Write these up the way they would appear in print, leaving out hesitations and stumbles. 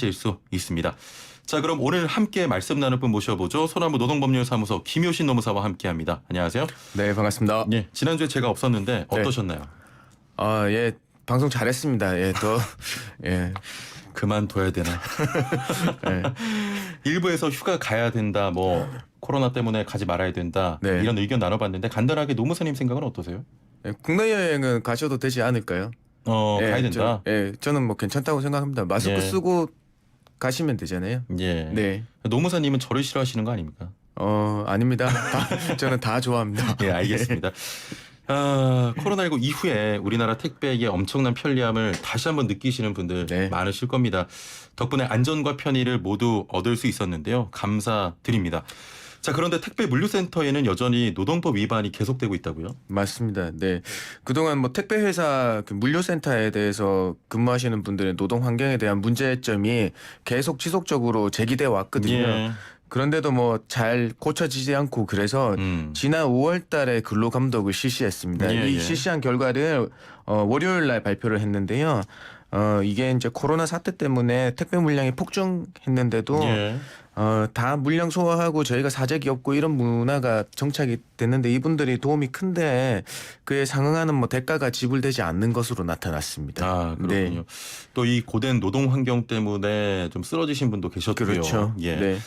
실 수 있습니다. 자, 그럼 오늘 함께 말씀 나눌 분 모셔보죠. 소나무 노동법률사무소 김효신 노무사와 함께합니다. 안녕하세요. 네, 반갑습니다. 예, 지난주에 제가 없었는데 어떠셨나요? 예, 방송 잘했습니다. 예, 예, 그만둬야 되나? 예. 일부에서 휴가 가야 된다, 뭐 코로나 때문에 가지 말아야 된다, 네. 이런 의견 나눠봤는데 간단하게 노무사님 생각은 어떠세요? 예, 국내 여행은 가셔도 되지 않을까요? 예, 가야 된다. 저는 뭐 괜찮다고 생각합니다. 마스크 예. 쓰고 가시면 되잖아요. 예. 네. 노무사님은 저를 싫어하시는 거 아닙니까? 아닙니다. 저는 다 좋아합니다. 예, 알겠습니다. 코로나19 이후에 우리나라 택배의 엄청난 편리함을 다시 한번 느끼시는 분들 네. 많으실 겁니다. 덕분에 안전과 편의를 모두 얻을 수 있었는데요. 감사드립니다. 자, 그런데 택배 물류센터에는 여전히 노동법 위반이 계속되고 있다고요? 맞습니다. 네. 그동안 뭐 택배 회사 물류센터에 대해서 근무하시는 분들의 노동 환경에 대한 문제점이 계속 지속적으로 제기돼 왔거든요. 예. 그런데도 뭐 잘 고쳐지지 않고 그래서 지난 5월 달에 근로 감독을 실시했습니다. 예, 이 예. 실시한 결과를 월요일 날 발표를 했는데요. 이게 이제 코로나 사태 때문에 택배 물량이 폭증했는데도 예. 다 물량 소화하고 저희가 사재기 없고 이런 문화가 정착이 됐는데 이분들이 도움이 큰데 그에 상응하는 뭐 대가가 지불되지 않는 것으로 나타났습니다. 아, 그렇군요. 네. 또 이 고된 노동 환경 때문에 좀 쓰러지신 분도 계셨고요. 그렇죠. 예. 네.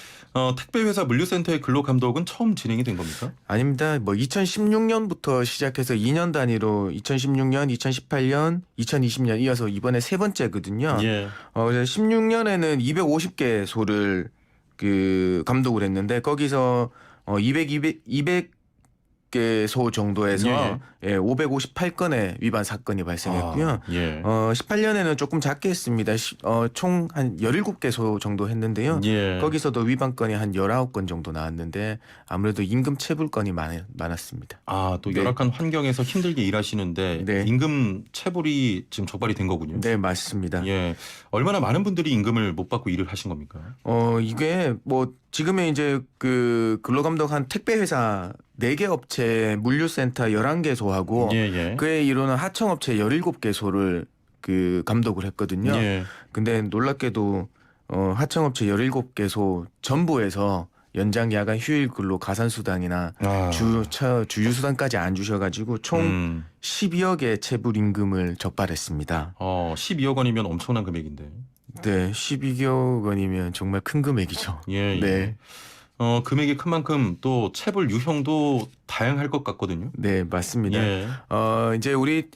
택배 회사 물류센터의 근로 감독은 처음 진행이 된 겁니까? 아닙니다. 뭐 2016년부터 시작해서 2년 단위로 2016년, 2018년, 2020년 이어서 이번에 세 번째거든요. 예. 16년에는 250개 소를 감독을 했는데 거기서 200개 소 정도에서 558건의 위반 사건이 발생했고요. 예. 18년에는 조금 작게 했습니다. 총 한 17개 소 정도 했는데요. 예. 거기서도 위반 건이 한 19건 정도 나왔는데 아무래도 임금 체불 건이 많았습니다. 또 네. 열악한 환경에서 힘들게 일하시는데 네. 임금 체불이 지금 적발이 된 거군요. 네, 맞습니다. 예. 얼마나 많은 분들이 임금을 못 받고 일을 하신 겁니까? 이게 뭐 지금의 이제 근로감독 한 택배 회사 4개 업체 물류센터 11개 소하고 예. 그에 이르는 하청업체 17개 소를 감독을 했거든요. 예. 근데 놀랍게도 하청업체 17개 소 전부에서 연장 야간 휴일 근로 가산수당이나 주휴수당까지 안 주셔가지고 총 12억의 체불 임금을 적발했습니다. 12억 원이면 엄청난 금액인데. 네, 12억 원이면 정말 큰 금액이죠. 예. 네. 금액이 큰 만큼 또 체불 유형도 다양할 것 같거든요. 네, 맞습니다. 예. 이제 우리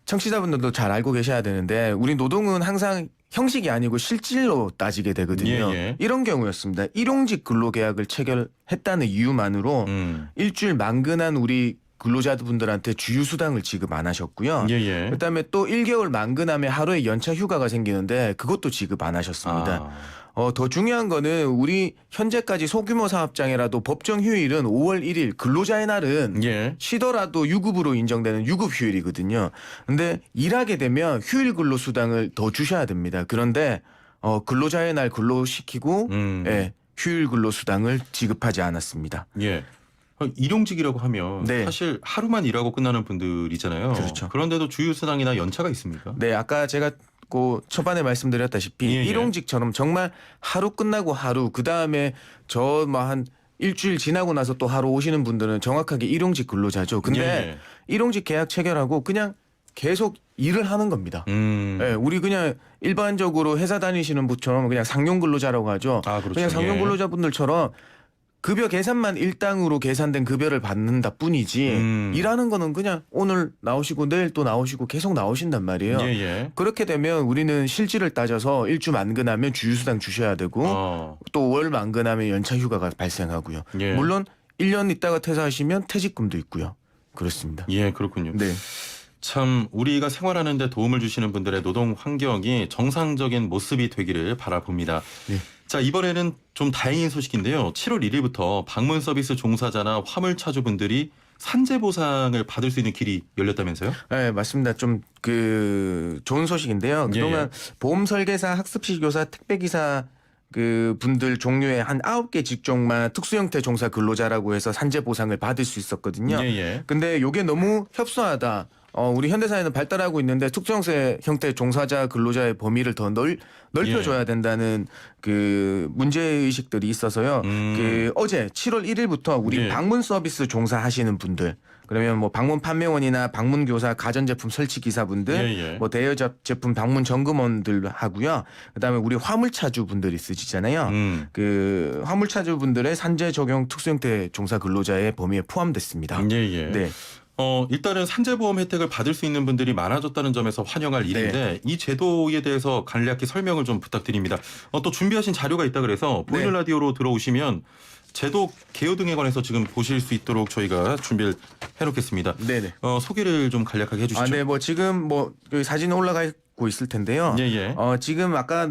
청취자분들도 잘 알고 계셔야 되는데 우리 노동은 항상 형식이 아니고 실질로 따지게 되거든요. 예. 이런 경우였습니다. 일용직 근로계약을 체결했다는 이유만으로 일주일 만근한 우리 근로자분들한테 주휴수당을 지급 안 하셨고요. 예. 그다음에 또 1개월 만근함에 하루의 연차 휴가가 생기는데 그것도 지급 안 하셨습니다. 더 중요한 거는 우리 현재까지 소규모 사업장이라도 법정 휴일은 5월 1일 근로자의 날은 예. 쉬더라도 유급으로 인정되는 유급 휴일이거든요. 근데 일하게 되면 휴일 근로 수당을 더 주셔야 됩니다. 그런데 근로자의 날 근로시키고 휴일 근로 수당을 지급하지 않았습니다. 예. 일용직이라고 하면 네. 사실 하루만 일하고 끝나는 분들이잖아요. 그렇죠. 그런데도 주휴수당이나 연차가 있습니까? 네, 아까 제가 초반에 말씀드렸다시피 예. 일용직처럼 정말 하루 끝나고 하루 그다음에 저 뭐 한 일주일 지나고 나서 또 하루 오시는 분들은 정확하게 일용직 근로자죠. 근데 일용직 계약 체결하고 그냥 계속 일을 하는 겁니다. 네, 우리 그냥 일반적으로 회사 다니시는 분처럼 그냥 상용 근로자라고 하죠. 그렇죠. 그냥 상용 근로자분들처럼 급여 계산만 일당으로 계산된 급여를 받는다 뿐이지 일하는 거는 그냥 오늘 나오시고 내일 또 나오시고 계속 나오신단 말이에요. 예. 그렇게 되면 우리는 실질을 따져서 일주 만근하면 주휴수당 주셔야 되고 또 월 만근하면 연차 휴가가 발생하고요. 예. 물론 1년 있다가 퇴사하시면 퇴직금도 있고요. 그렇습니다. 예, 그렇군요. 네. 참 우리가 생활하는 데 도움을 주시는 분들의 노동 환경이 정상적인 모습이 되기를 바라봅니다. 네. 자, 이번에는 좀 다행인 소식인데요. 7월 1일부터 방문 서비스 종사자나 화물차주분들이 산재 보상을 받을 수 있는 길이 열렸다면서요? 네, 맞습니다. 좀 좋은 소식인데요. 그동안 보험 설계사, 학습시 교사, 택배기사 분들 종류의 한 9개 직종만 특수형태 종사 근로자라고 해서 산재 보상을 받을 수 있었거든요. 근데 이게 너무 협소하다. 우리 현대사회는 발달하고 있는데 특수형태 종사자 근로자의 범위를 더 넓혀줘야 된다는 그 문제 의식들이 있어서요. 그 어제 7월 1일부터 우리 예. 방문 서비스 종사하시는 분들. 그러면 뭐 방문 판매원이나 방문 교사, 가전제품 설치 기사분들, 예. 뭐 대여잡 제품 방문 점검원들 하고요. 그다음에 우리 화물차주 분들 있으시잖아요. 그 화물차주 분들의 산재 적용 특수형태 종사 근로자의 범위에 포함됐습니다. 예. 네. 일단은 산재보험 혜택을 받을 수 있는 분들이 많아졌다는 점에서 환영할 일인데 이 제도에 대해서 간략히 설명을 좀 부탁드립니다. 또 준비하신 자료가 있다 그래서 보이는 라디오로 들어오시면 제도 개요 등에 관해서 지금 보실 수 있도록 저희가 준비를 해놓겠습니다. 네네. 소개를 좀 간략하게 해주시죠. 네, 뭐 지금 뭐 사진 올라가고 있을 텐데요. 예. 지금 아까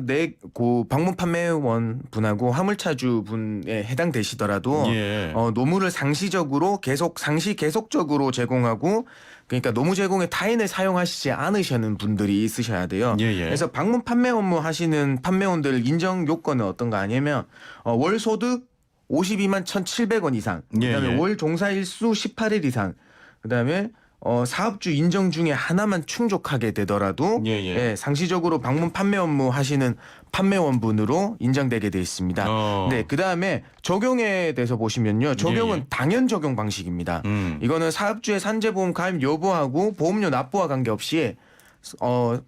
방문 판매원 분하고 화물차주 분에 해당되시더라도 예. 노무를 상시적으로 계속적으로 제공하고 그러니까 노무 제공의 타인을 사용하시지 않으시는 분들이 있으셔야 돼요. 예. 그래서 방문 판매 업무 하시는 판매원들 인정 요건은 어떤가 하냐면 월 소득 52만 1,700원 이상, 그다음에 월 종사 일수 18일 이상, 그다음에 사업주 인정 중에 하나만 충족하게 되더라도 상시적으로 방문 판매 업무 하시는 판매원분으로 인정되게 돼 있습니다. 네, 그다음에 적용에 대해서 보시면요. 적용은 당연 적용 방식입니다. 이거는 사업주의 산재보험 가입 여부하고 보험료 납부와 관계없이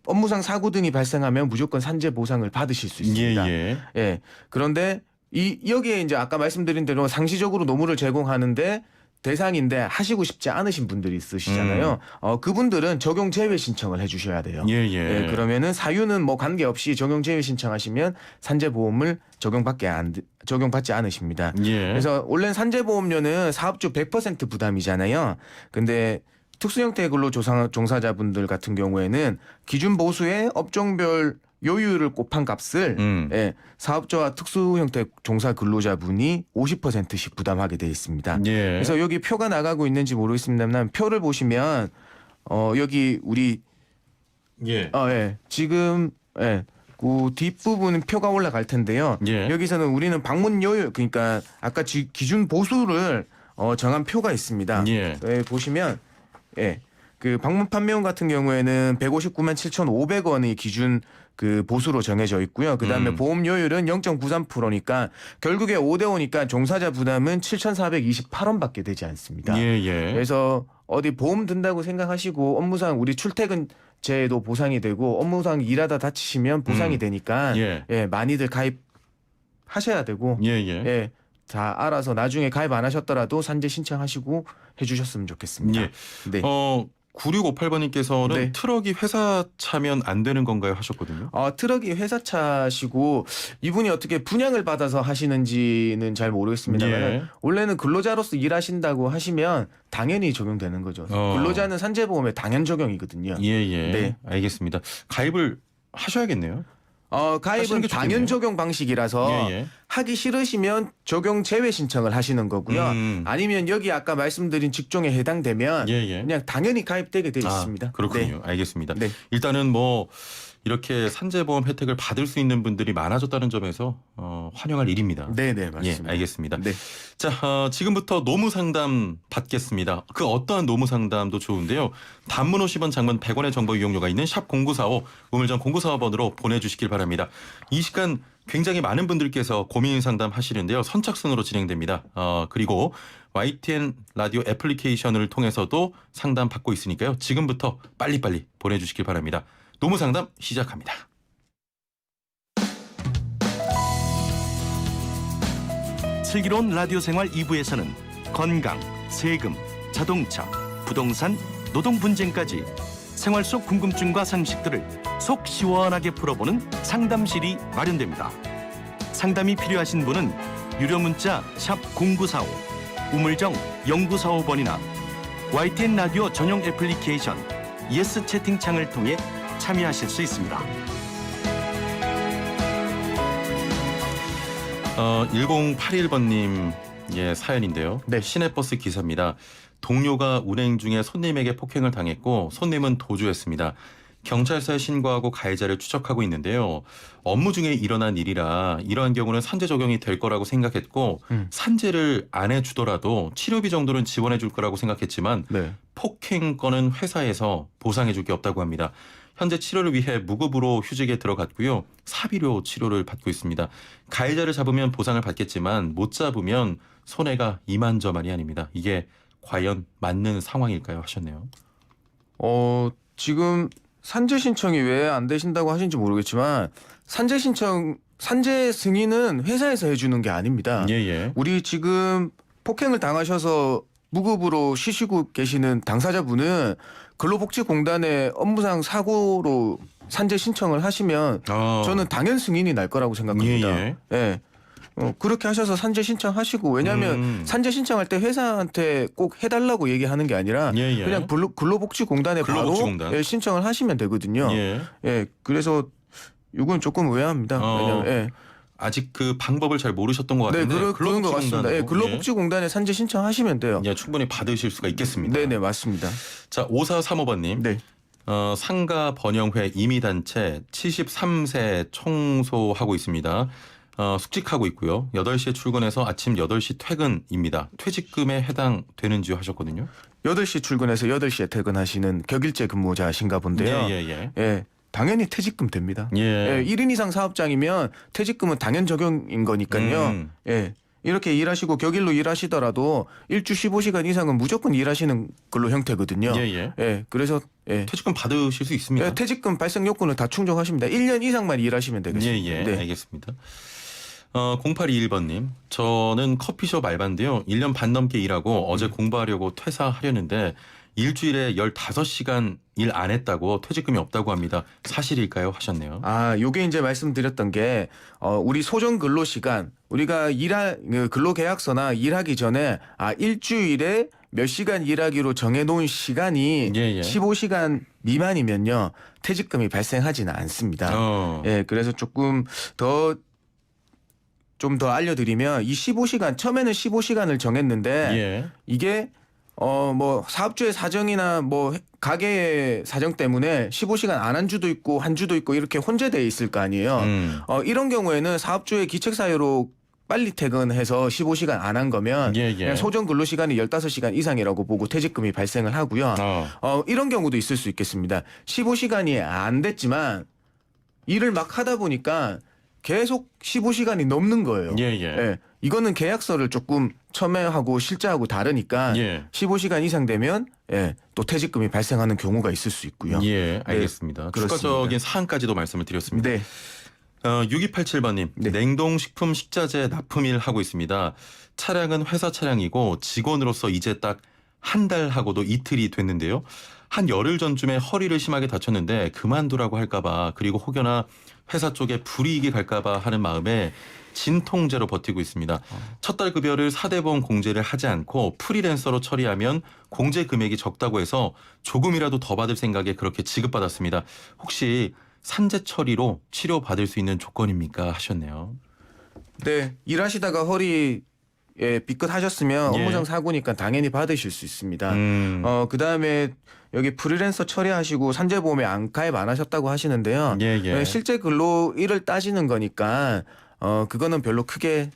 업무상 사고 등이 발생하면 무조건 산재 보상을 받으실 수 있습니다. 예. 그런데 여기에 이제 아까 말씀드린 대로 상시적으로 노무를 제공하는데 대상인데 하시고 싶지 않으신 분들이 있으시잖아요. 그분들은 적용 제외 신청을 해주셔야 돼요. 예, 그러면은 사유는 뭐 관계없이 적용 제외 신청하시면 산재보험을 적용받지 않으십니다. 그래서 원래 산재보험료는 사업주 100% 부담이잖아요. 근데 특수형태 근로 종사자분들 같은 경우에는 기준 보수의 업종별 요율을 곱한 값을 사업자와 특수형태 종사 근로자분이 50%씩 부담하게 되어 있습니다. 그래서 여기 표가 나가고 있는지 모르겠습니다만 표를 보시면 여기 우리 지금 그 뒷부분 표가 올라갈 텐데요. 여기서는 우리는 방문 요율 그러니까 아까 기준 보수를 정한 표가 있습니다. 보시면 그 방문 판매원 같은 경우에는 159만 7,500원이 기준 그 보수로 정해져 있고요. 그다음에 보험료율은 0.93%니까 결국에 5대5니까 종사자 부담은 7,428원밖에 되지 않습니다. 그래서 어디 보험 든다고 생각하시고 업무상 우리 출퇴근제도 보상이 되고 업무상 일하다 다치시면 보상이 되니까 많이들 가입하셔야 되고 다 알아서 나중에 가입 안 하셨더라도 산재 신청하시고 해주셨으면 좋겠습니다. 네. 9658번님께서는 트럭이 회사 차면 안 되는 건가요? 하셨거든요. 트럭이 회사 차시고 이분이 어떻게 분양을 받아서 하시는지는 잘 모르겠습니다만 원래는 근로자로서 일하신다고 하시면 당연히 적용되는 거죠. 근로자는 산재보험에 당연 적용이거든요. 네. 알겠습니다. 가입을 하셔야겠네요. 가입은 당연 적용 방식이라서 하기 싫으시면 적용 제외 신청을 하시는 거고요. 아니면 여기 아까 말씀드린 직종에 해당되면 그냥 당연히 가입되게 되어 있습니다. 그렇군요. 알겠습니다. 일단은 뭐 이렇게 산재보험 혜택을 받을 수 있는 분들이 많아졌다는 점에서 환영할 일입니다. 네네 맞습니다. 알겠습니다. 자, 지금부터 노무 상담 받겠습니다. 그 어떠한 노무 상담도 좋은데요. 단문 50원, 장문 100원의 정보 이용료가 있는 샵 0945 우물정 0945번으로 보내주시길 바랍니다. 이 시간 굉장히 많은 분들께서 고민 상담 하시는데요. 선착순으로 진행됩니다. 그리고 YTN 라디오 애플리케이션을 통해서도 상담 받고 있으니까요. 지금부터 빨리빨리 보내주시길 바랍니다. 노무 상담 시작합니다. 슬기로운 라디오 생활 2부에서는 건강, 세금, 자동차, 부동산, 노동 분쟁까지 생활 속 궁금증과 상식들을 속 시원하게 풀어보는 상담실이 마련됩니다. 상담이 필요하신 분은 유료 문자 샵 0945, 우물정 0945번이나 YTN 라디오 전용 애플리케이션 예스 채팅창을 통해 참여하실 수 있습니다. 1081번님 사연인데요. 시내버스 기사입니다. 동료가 운행 중에 손님에게 폭행을 당했고 손님은 도주했습니다. 경찰서에 신고하고 가해자를 추적하고 있는데요. 업무 중에 일어난 일이라 이러한 경우는 산재 적용이 될 거라고 생각했고 산재를 안 해주더라도 치료비 정도는 지원해 줄 거라고 생각했지만 폭행 건은 회사에서 보상해줄 게 없다고 합니다. 현재 치료를 위해 무급으로 휴직에 들어갔고요. 사비료 치료를 받고 있습니다. 가해자를 잡으면 보상을 받겠지만 못 잡으면 손해가 이만저만이 아닙니다. 이게 과연 맞는 상황일까요? 하셨네요. 지금 산재 신청이 왜 안 되신다고 하신지 모르겠지만 산재 승인은 회사에서 해주는 게 아닙니다. 예. 우리 지금 폭행을 당하셔서 무급으로 쉬시고 계시는 당사자분은 근로복지공단에 업무상 사고로 산재 신청을 하시면 저는 당연 승인이 날 거라고 생각합니다. 예. 그렇게 하셔서 산재 신청하시고 왜냐하면 산재 신청할 때 회사한테 꼭 해달라고 얘기하는 게 아니라 그냥 근로복지공단에 근로복지공단. 바로 신청을 하시면 되거든요. 예. 그래서 이건 조금 의아합니다. 왜냐면 아직 그 방법을 잘 모르셨던 것 네, 같은데 그런 것 같습니다. 예, 근로복지공단에 산재 신청하시면 돼요. 예, 충분히 받으실 수가 있겠습니다. 네, 맞습니다. 자, 5435번님. 네. 상가 번영회 임의단체 73세 청소하고 있습니다. 숙직하고 있고요. 8시에 출근해서 아침 8시 퇴근입니다. 퇴직금에 해당되는지요 하셨거든요. 8시 출근해서 8시에 퇴근하시는 격일제 근무자신가 본데요. 예. 당연히 퇴직금 됩니다. 예. 1인 이상 사업장이면 퇴직금은 당연 적용인 거니까요. 예. 이렇게 일하시고 격일로 일하시더라도 일주 15시간 이상은 무조건 일하시는 근로 형태거든요. 예. 그래서 퇴직금 받으실 수 있습니다. 예, 퇴직금 발생 요건을 다 충족하십니다. 1년 이상만 일하시면 되겠습니다. 네. 알겠습니다. 0821번님, 저는 커피숍 알바인데요. 1년 반 넘게 일하고 어제 공부하려고 퇴사하려는데 일주일에 15시간 일 안 했다고 퇴직금이 없다고 합니다. 사실일까요? 하셨네요. 요게 이제 말씀드렸던 게 우리 소정 근로 시간 우리가 근로 계약서나 일하기 전에 일주일에 몇 시간 일하기로 정해 놓은 시간이 15시간 미만이면요. 퇴직금이 발생하지는 않습니다. 예, 그래서 조금 좀 더 알려드리면 이 15시간 처음에는 15시간을 정했는데 이게 뭐 사업주의 사정이나 뭐 가게의 사정 때문에 15시간 안 한 주도 있고 한 주도 있고 이렇게 혼재되어 있을 거 아니에요. 이런 경우에는 사업주의 기책 사유로 빨리 퇴근해서 15시간 안 한 거면 그냥 소정 근로 시간이 15시간 이상이라고 보고 퇴직금이 발생을 하고요. 이런 경우도 있을 수 있겠습니다. 15시간이 안 됐지만 일을 막 하다 보니까 계속 15시간이 넘는 거예요. 예. 이거는 계약서를 조금 첨예하고 실제하고 다르니까 15시간 이상 되면 또 퇴직금이 발생하는 경우가 있을 수 있고요. 예, 알겠습니다. 추가적인 사항까지도 말씀을 드렸습니다. 네. 6287번님, 냉동식품 식자재 납품일 하고 있습니다. 차량은 회사 차량이고 직원으로서 이제 딱 한 달 하고도 이틀이 됐는데요. 한 열흘 전쯤에 허리를 심하게 다쳤는데 그만두라고 할까봐 그리고 혹여나 회사 쪽에 불이익이 갈까봐 하는 마음에 진통제로 버티고 있습니다. 첫 달 급여를 4대보험 공제를 하지 않고 프리랜서로 처리하면 공제 금액이 적다고 해서 조금이라도 더 받을 생각에 그렇게 지급받았습니다. 혹시 산재 처리로 치료받을 수 있는 조건입니까? 하셨네요. 네. 일하시다가 허리 삐끗하셨으면 업무상 사고니까 당연히 받으실 수 있습니다. 그다음에 여기 프리랜서 처리하시고 산재보험에 안 가입 안 하셨다고 하시는데요. 실제 근로 일을 따지는 거니까 그거는 별로 크게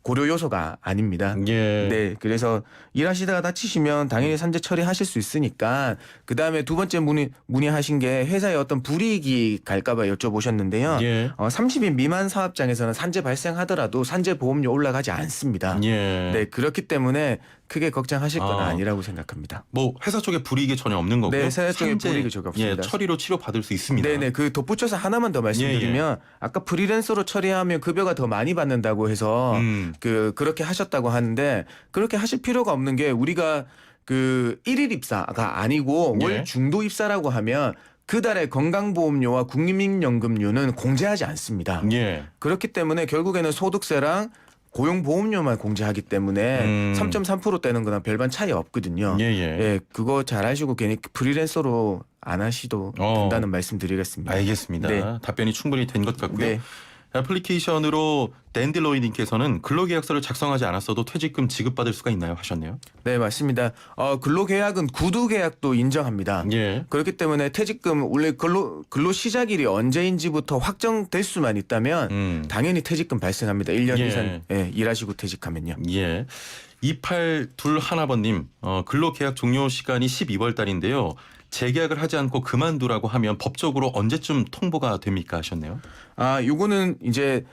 고려 요소가 아닙니다. 네, 그래서 일하시다가 다치시면 당연히 산재 처리하실 수 있으니까 그다음에 두 번째 문의하신 게 회사에 어떤 불이익이 갈까봐 여쭤보셨는데요. 30인 미만 사업장에서는 산재 발생하더라도 산재 보험료 올라가지 않습니다. 네, 그렇기 때문에 크게 걱정하실 건 아니라고 생각합니다. 뭐 회사 쪽에 불이익이 전혀 없는 거고요. 네, 회사 쪽에 불이익이 전혀 없습니다. 처리로 치료받을 수 있습니다. 네네. 그 덧붙여서 하나만 더 말씀드리면 아까 프리랜서로 처리하면 급여가 더 많이 받는다고 해서 그렇게 하셨다고 하는데 그렇게 하실 필요가 없는 게 우리가 그 일일 입사가 아니고 월 중도 입사라고 하면 그 달의 건강보험료와 국민연금료는 공제하지 않습니다. 그렇기 때문에 결국에는 소득세랑 고용보험료만 공제하기 때문에 3.3%떼는 거나 별반 차이 없거든요. 그거 잘 아시고 괜히 프리랜서로 안 하셔도 된다는 말씀 드리겠습니다. 알겠습니다. 답변이 충분히 된 것 같고요. 애플리케이션으로 댄딜로이님께서는 근로계약서를 작성하지 않았어도 퇴직금 지급받을 수가 있나요? 하셨네요. 네, 맞습니다. 근로계약은 구두계약도 인정합니다. 예. 그렇기 때문에 퇴직금 원래 근로 시작일이 언제인지부터 확정될 수만 있다면 당연히 퇴직금 발생합니다. 1년 예. 이상 일하시고 퇴직하면요. 예. 2821번님, 근로계약 종료 시간이 12월 달인데요. 재계약을 하지 않고 그만두라고 하면 법적으로 언제쯤 통보가 됩니까? 하셨네요. 요거는 이제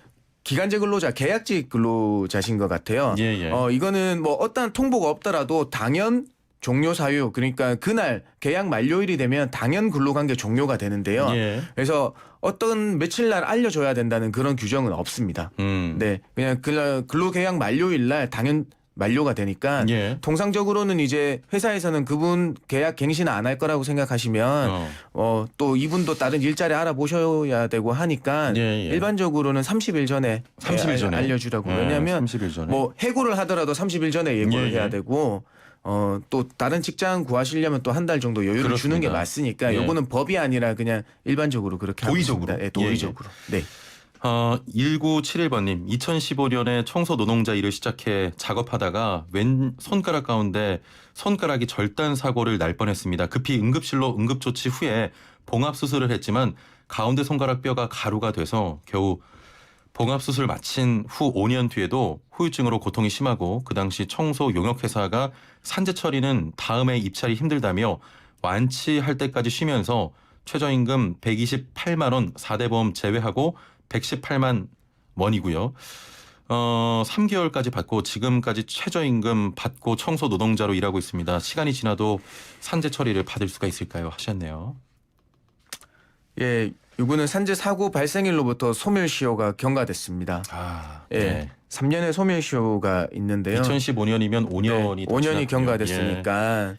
기간제 근로자, 계약직 근로자신 것 같아요. 예, 예. 이거는 뭐 어떠한 통보가 없더라도 당연 종료 사유, 그러니까 그날 계약 만료일이 되면 당연 근로관계 종료가 되는데요. 예. 그래서 어떤 며칠 날 알려줘야 된다는 그런 규정은 없습니다. 네, 그냥 근로계약 만료일 날 당연 만료가 되니까 예. 통상적으로는 이제 회사에서는 그분 계약 갱신 안 할 거라고 생각하시면 또 이분도 다른 일자리 알아보셔야 되고 하니까 예, 예. 일반적으로는 30일 전에 30일 전에 알려주라고. 예, 왜냐하면 30일 전에. 뭐 해고를 하더라도 30일 전에 예고를 예, 예. 해야 되고 또 다른 직장 구하시려면 또 한 달 정도 여유를 주는 게 그렇습니다. 맞으니까 예. 요거는 법이 아니라 그냥 일반적으로 그렇게 도의적으로. 하고 있습니다. 예, 도의적으로. 네. 1971번님, 2015년에 청소 노동자 일을 시작해 작업하다가 왼 손가락 가운데 손가락이 절단 사고를 날 뻔했습니다. 급히 응급실로 응급조치 후에 봉합수술을 했지만 가운데 손가락 뼈가 가루가 돼서 겨우 봉합수술 마친 후 5년 뒤에도 후유증으로 고통이 심하고 그 당시 청소 용역회사가 산재 처리는 다음에 입찰이 힘들다며 완치할 때까지 쉬면서 최저임금 128만 원 4대 보험 제외하고 118만 원이고요. 3개월까지 받고 지금까지 최저임금 받고 청소 노동자로 일하고 있습니다. 시간이 지나도 산재 처리를 받을 수가 있을까요? 하셨네요. 예, 요거는 산재 사고 발생일로부터 소멸시효가 경과됐습니다. 네. 예, 3년의 소멸시효가 있는데요. 2015년이면 5년이 5년이 경과됐으니까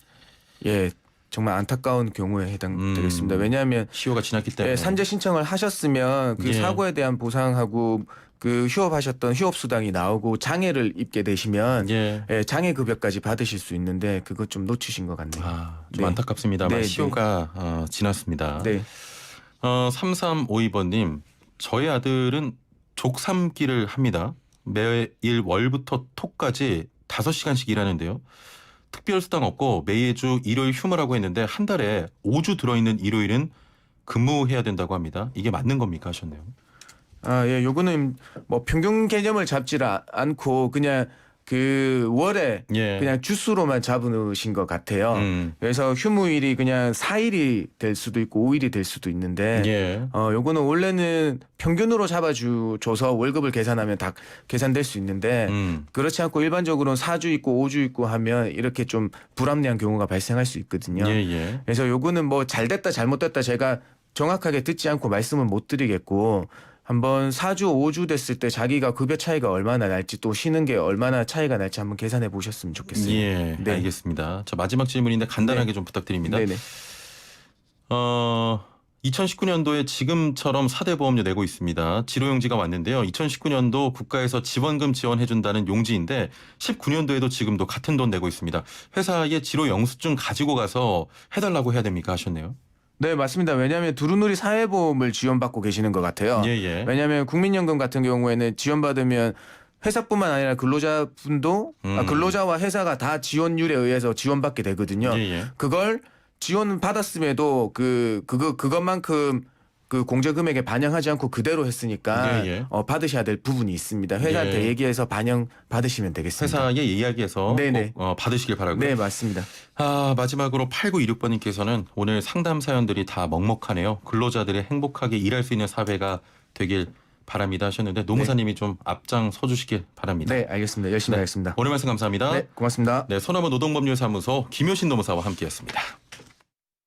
예, 정말 안타까운 경우에 해당되겠습니다. 왜냐하면 시효가 지났기 때문에. 예, 산재 신청을 하셨으면 그 예. 사고에 대한 보상하고 그 휴업하셨던 휴업수당이 나오고 장애를 입게 되시면 예. 예, 장애급여까지 받으실 수 있는데 그것 좀 놓치신 것 같네요. 좀 네. 안타깝습니다만 네, 시효가 지났습니다. 네. 3352번님, 저희 아들은 족삼기를 합니다. 매일 월부터 톡까지 5시간씩 일하는데요. 특별수당 없고 매주 일요일 휴무라고 했는데 한 달에 5주 들어있는 일요일은 근무해야 된다고 합니다. 이게 맞는 겁니까? 하셨네요. 예, 요거는 뭐 평균 개념을 잡지 않고 그냥 그 월에 예. 그냥 주수로만 잡으신 것 같아요. 그래서 휴무일이 그냥 4일이 될 수도 있고 5일이 될 수도 있는데 예. 요거는 원래는 평균으로 잡아줘서 월급을 계산하면 다 계산될 수 있는데 그렇지 않고 일반적으로는 4주 있고 5주 있고 하면 이렇게 좀 불합리한 경우가 발생할 수 있거든요. 예, 예. 그래서 요거는 뭐 잘됐다 잘못됐다 제가 정확하게 듣지 않고 말씀을 못 드리겠고 한번 4주 5주 됐을 때 자기가 급여 차이가 얼마나 날지 또 쉬는 게 얼마나 차이가 날지 한번 계산해 보셨으면 좋겠어요. 예, 네. 알겠습니다. 자, 마지막 질문인데 간단하게 네. 좀 부탁드립니다. 네네. 2019년도에 지금처럼 4대 보험료 내고 있습니다. 지로용지가 왔는데요. 2019년도 국가에서 지원금 지원해준다는 용지인데 19년도에도 지금도 같은 돈 내고 있습니다. 회사에 지로 영수증 가지고 가서 해달라고 해야 됩니까? 하셨네요. 네, 맞습니다. 왜냐하면 두루누리 사회보험을 지원받고 계시는 것 같아요. 예, 예. 왜냐하면 국민연금 같은 경우에는 지원받으면 회사뿐만 아니라 근로자분도 근로자와 회사가 다 지원율에 의해서 지원받게 되거든요. 예, 예. 그걸 지원 받았음에도 그것만큼 그 공제 금액에 반영하지 않고 그대로 했으니까 예, 예. 받으셔야 될 부분이 있습니다. 회사한테 예. 얘기해서 반영 받으시면 되겠습니다. 회사에 이야기해서 네네. 꼭 받으시길 바라고요. 네, 맞습니다. 마지막으로 8926번님께서는 오늘 상담 사연들이 다 먹먹하네요. 근로자들이 행복하게 일할 수 있는 사회가 되길 바랍니다 하셨는데 노무사님이 좀 앞장 서주시길 바랍니다. 네, 알겠습니다. 열심히 네. 하겠습니다. 오늘 말씀 감사합니다. 네, 고맙습니다. 네, 소나무 노동법률사무소 김효신 노무사와 함께했습니다.